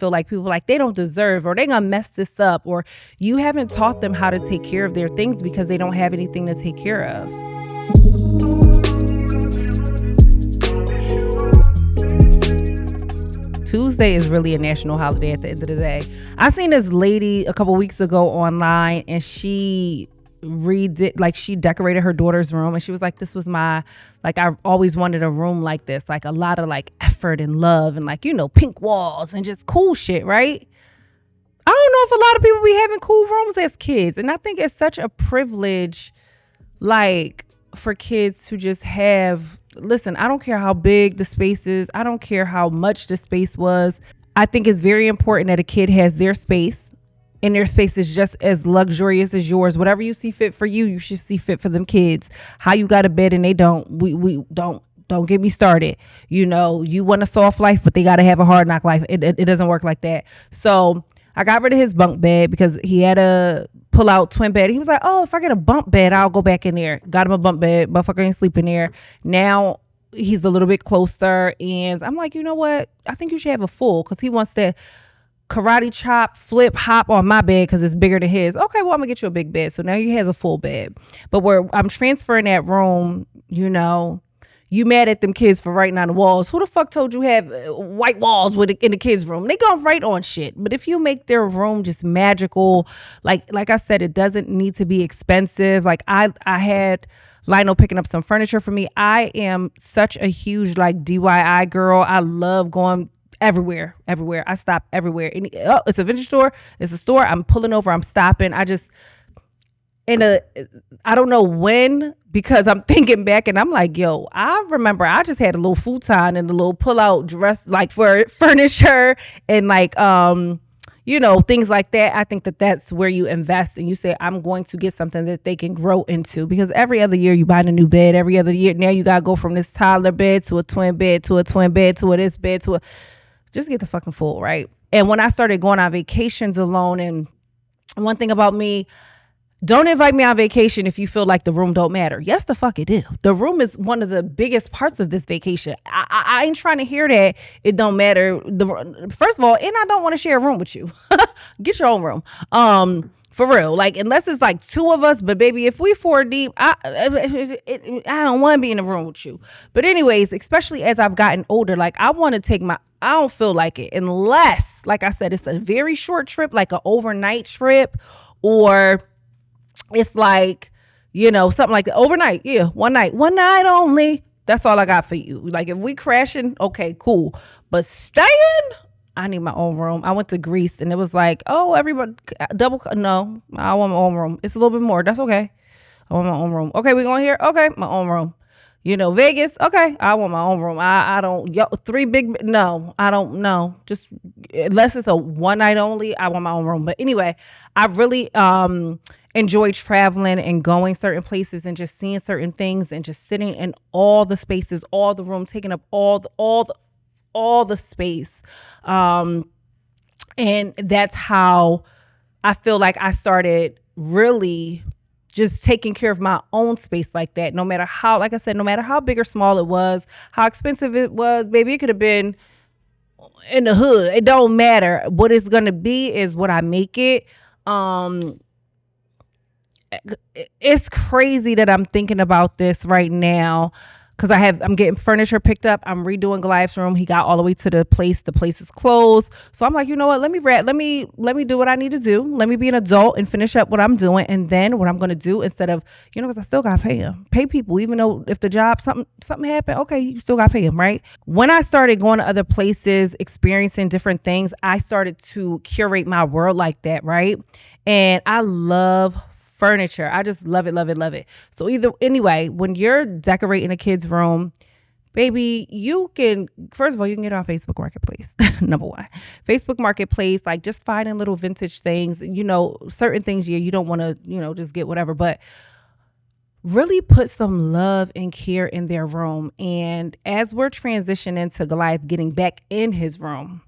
feel like people like they don't deserve, or they gonna mess this up, or you haven't taught them how to take care of their things because they don't have anything to take care of. Tuesday is really a national holiday at the end of the day. I seen this lady a couple weeks ago online, and she she decorated her daughter's room, and she was like, this was my, like, I always wanted a room like this, like a lot of like effort and love and like, pink walls and just cool shit, right? I don't know if a lot of people be having cool rooms as kids, and I think it's such a privilege, like, for kids to just have, listen, I don't care how big the space is, I don't care how much the space was. I think it's very important that a kid has their space, and their space is just as luxurious as yours. Whatever you see fit for you, you should see fit for them kids. How you got a bed and they don't, we don't get me started. You want a soft life, but they got to have a hard knock life. It doesn't work like that. So I got rid of his bunk bed because he had a pull out twin bed. He was like, oh, if I get a bunk bed, I'll go back in there. Got him a bunk bed. Motherfucker ain't sleep in there. Now he's a little bit closer. And I'm like, you know what? I think you should have a full, because he wants to karate chop, flip, hop on my bed because it's bigger than his. Okay, well, I'm gonna get you a big bed. So now he has a full bed. But where I'm transferring that room, you mad at them kids for writing on the walls. Who the fuck told you have white walls in the kids' room? They gonna write on shit. But if you make their room just magical, like I said, it doesn't need to be expensive. Like I had Lionel picking up some furniture for me. I am such a huge like DIY girl. I love going everywhere. I stop everywhere. It's a vintage store. It's a store. I'm pulling over. I'm stopping. I don't know when, because I'm thinking back and I'm like, yo, I remember I just had a little futon and a little pull out dress, like for furniture and like, things like that. I think that's where you invest and you say, I'm going to get something that they can grow into, because every other year you buy a new bed. Every other year, now you got to go from this toddler bed to a twin bed to a twin bed to this bed to a, just get the fucking full, right? And when I started going on vacations alone, and one thing about me, don't invite me on vacation if you feel like the room don't matter. Yes, the fuck it do. The room is one of the biggest parts of this vacation. I ain't trying to hear that it don't matter. First of all, and I don't want to share a room with you. Get your own room. For real, like, unless it's like two of us, but baby, if we four deep, I don't want to be in a room with you. But anyways, especially as I've gotten older, like I want to take I don't feel like it unless, like I said, it's a very short trip, like an overnight trip, or it's like, something like the overnight. Yeah, one night only. That's all I got for you. Like if we crashing, okay, cool. But staying, I need my own room. I went to Greece and it was like, oh, everybody no, I want my own room. It's a little bit more. That's okay. I want my own room. Okay, we going here? Okay, my own room. Vegas? Okay, I want my own room. I don't, three big, no, I don't know. Just unless it's a one night only, I want my own room. But anyway, I really enjoy traveling and going certain places and just seeing certain things and just sitting in all the spaces, all the room, taking up all the space. And that's how I feel like I started really just taking care of my own space like that. No matter how, like I said, no matter how big or small it was, how expensive it was, baby, it could have been in the hood. It don't matter. What it's going to be is what I make it. It's crazy that I'm thinking about this right now, because I'm getting furniture picked up. I'm redoing Goliath's room. He got all the way to the place. The place is closed. So I'm like, you know what? Let me do what I need to do. Let me be an adult and finish up what I'm doing. And then what I'm going to do, instead of, because I still got to pay people, even though if the job, something happened, okay, you still got to pay them, right? When I started going to other places, experiencing different things, I started to curate my world like that, right? And I love furniture. I just love it. So anyway, when you're decorating a kid's room, baby, you can, first of all, you can get on Facebook Marketplace. Number one, Facebook Marketplace, like just finding little vintage things, certain things you don't want to, just get whatever, but really put some love and care in their room. And as we're transitioning to Goliath getting back in his room,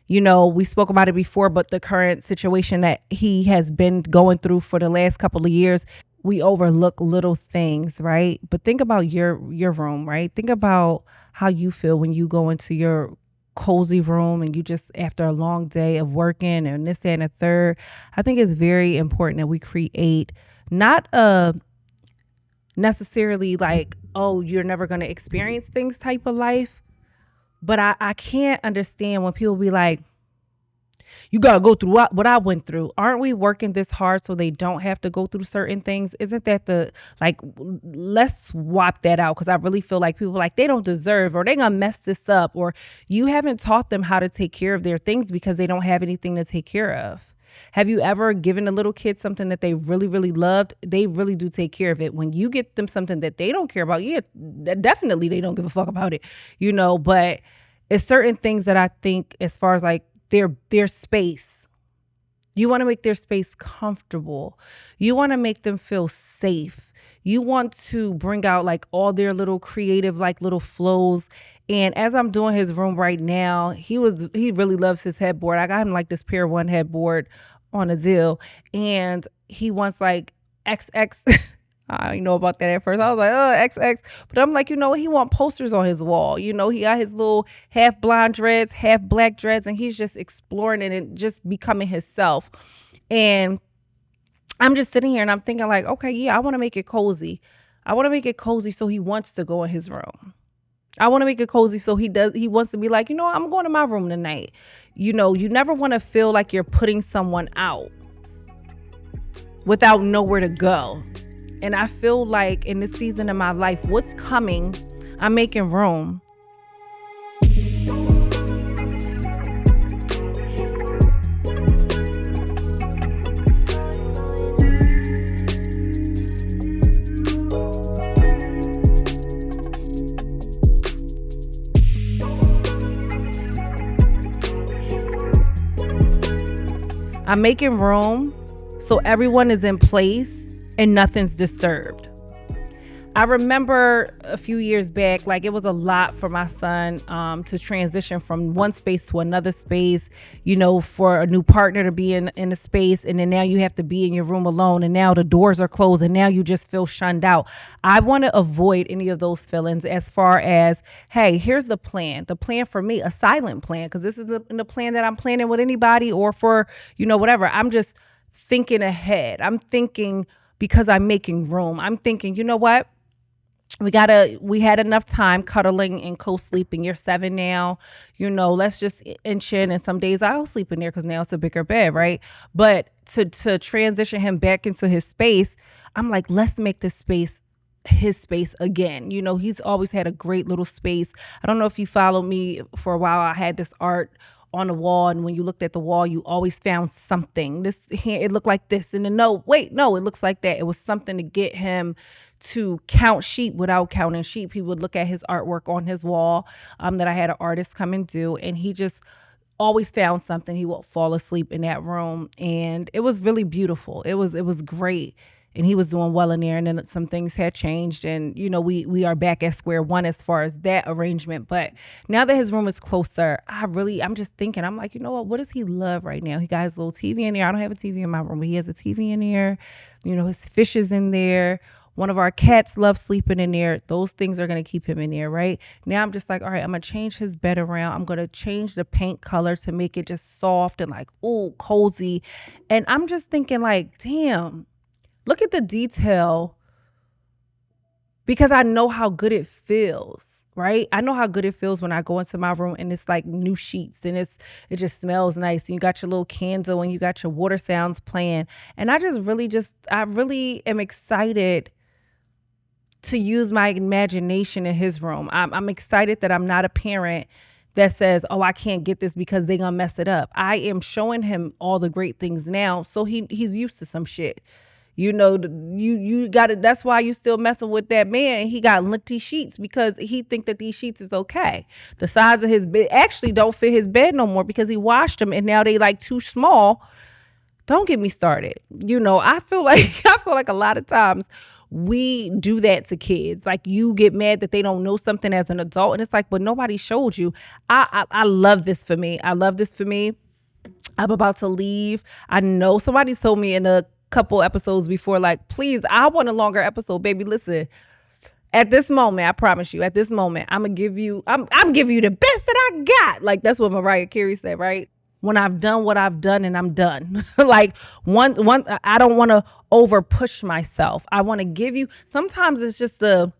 we spoke about it before, but the current situation that he has been going through for the last couple of years, we overlook little things, right? But think about your room, right? Think about how you feel when you go into your cozy room and you just after a long day of working and this that, and a third, I think it's very important that we create not a necessarily like, oh, you're never going to experience things type of life. But I can't understand when people be like, you got to go through what I went through. Aren't we working this hard so they don't have to go through certain things? Isn't that like, let's swap that out. Cause I really feel like people like they don't deserve or they gonna mess this up or you haven't taught them how to take care of their things because they don't have anything to take care of. Have you ever given a little kid something that they really, really loved? They really do take care of it. When you get them something that they don't care about, yeah, definitely they don't give a fuck about it, but it's certain things that I think as far as like their space, you want to make their space comfortable. You want to make them feel safe. You want to bring out like all their little creative, like little flows. And as I'm doing his room right now, he really loves his headboard. I got him like this Pair One headboard on a Zill, and he wants like XX. I didn't know about that at first. I was like, oh, XX. But I'm like, he want posters on his wall. He got his little half blonde dreads, half black dreads, and he's just exploring it and just becoming himself. And I'm just sitting here and I'm thinking like, okay, yeah, I want to make it cozy. I want to make it cozy so he wants to go in his room. I want to make it cozy so he wants to be like, I'm going to my room tonight. You never want to feel like you're putting someone out without nowhere to go. And I feel like in this season of my life, what's coming, I'm making room. I'm making room so everyone is in place and nothing's disturbed. I remember a few years back, like it was a lot for my son to transition from one space to another space, for a new partner to be in a space. And then now you have to be in your room alone. And now the doors are closed and now you just feel shunned out. I want to avoid any of those feelings as far as, hey, here's the plan. The plan for me, a silent plan, because this is the plan that I'm planning with anybody or for, whatever. I'm just thinking ahead. I'm thinking because I'm making room. I'm thinking, you know what? We had enough time cuddling and co-sleeping. You're 7 now, let's just inch in. And some days I'll sleep in there because now it's a bigger bed, right? But to transition him back into his space, I'm like, let's make this space his space again. He's always had a great little space. I don't know if you followed me for a while. I had this art on the wall, and when you looked at the wall, you always found something. This here, it looked like this, and then no, it looks like that. It was something to get him to count sheep without counting sheep. He would look at his artwork on his wall that I had an artist come and do, and he just always found something. He would fall asleep in that room, and it was really beautiful. It was great. And he was doing well in there, and then some things had changed, and we are back at square one as far as that arrangement. But now that his room is closer, I'm just thinking, I'm like, what does he love right now? He got his little TV in there. I don't have a TV in my room, but he has a TV in there. His fish is in there. One of our cats loves sleeping in there. Those things are going to keep him in there, right? Now I'm just like, all right, I'm going to change his bed around. I'm going to change the paint color to make it just soft and like, ooh, cozy. And I'm just thinking like, damn, look at the detail, because I know how good it feels, right? I know how good it feels when I go into my room and it's like new sheets and it just smells nice. And you got your little candle and you got your water sounds playing. And I really am excited to use my imagination in his room. I'm excited that I'm not a parent that says, oh, I can't get this because they're going to mess it up. I am showing him all the great things now. So he's used to some shit. You got it. That's why you still messing with that man. He got linty sheets because he think that these sheets is okay. The size of his bed actually don't fit his bed no more because he washed them and now they like too small. Don't get me started. I feel like a lot of times we do that to kids. Like you get mad that they don't know something as an adult, and it's like, but nobody showed you. I love this for me. I love this for me. I'm about to leave. I know somebody told me in a couple episodes before, like, please, I want a longer episode, baby. Listen, at this moment, I promise you, at this moment, I'm giving you the best that I got. Like, that's what Mariah Carey said, right? When I've done what I've done and I'm done. Like I don't want to over push myself. I want to give you, sometimes it's just a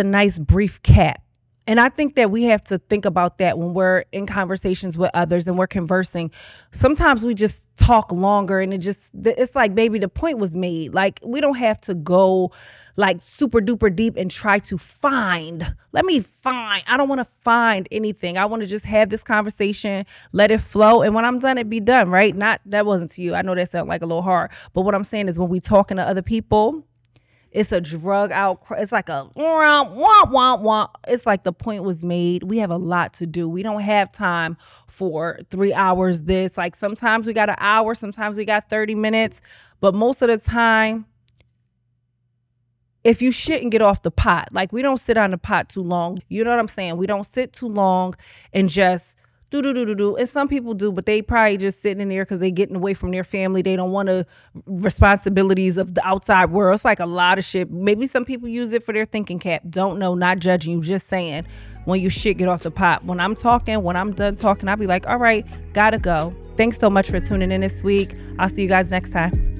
nice brief cap. And I think that we have to think about that when we're in conversations with others and we're conversing. Sometimes we just talk longer and it's like, baby, the point was made. Like, we don't have to go like super duper deep and try to I don't want to find anything. I want to just have this conversation, let it flow. And when I'm done, it be done, right? Not, that wasn't to you. I know that sounds like a little hard, but what I'm saying is when we talking to other people, it's a drug out. It's like a wah. It's like the point was made. We have a lot to do. We don't have time for 3 hours. Like sometimes we got an hour, sometimes we got 30 minutes, but most of the time, if you shit and get off the pot, like we don't sit on the pot too long. You know what I'm saying? We don't sit too long and just do. And some people do, but they probably just sitting in there because they getting away from their family. They don't want to responsibilities of the outside world. It's like a lot of shit. Maybe some people use it for their thinking cap. Don't know, not judging you, just saying when you shit get off the pot. When I'm done talking, I'll be like, all right, gotta go. Thanks so much for tuning in this week. I'll see you guys next time.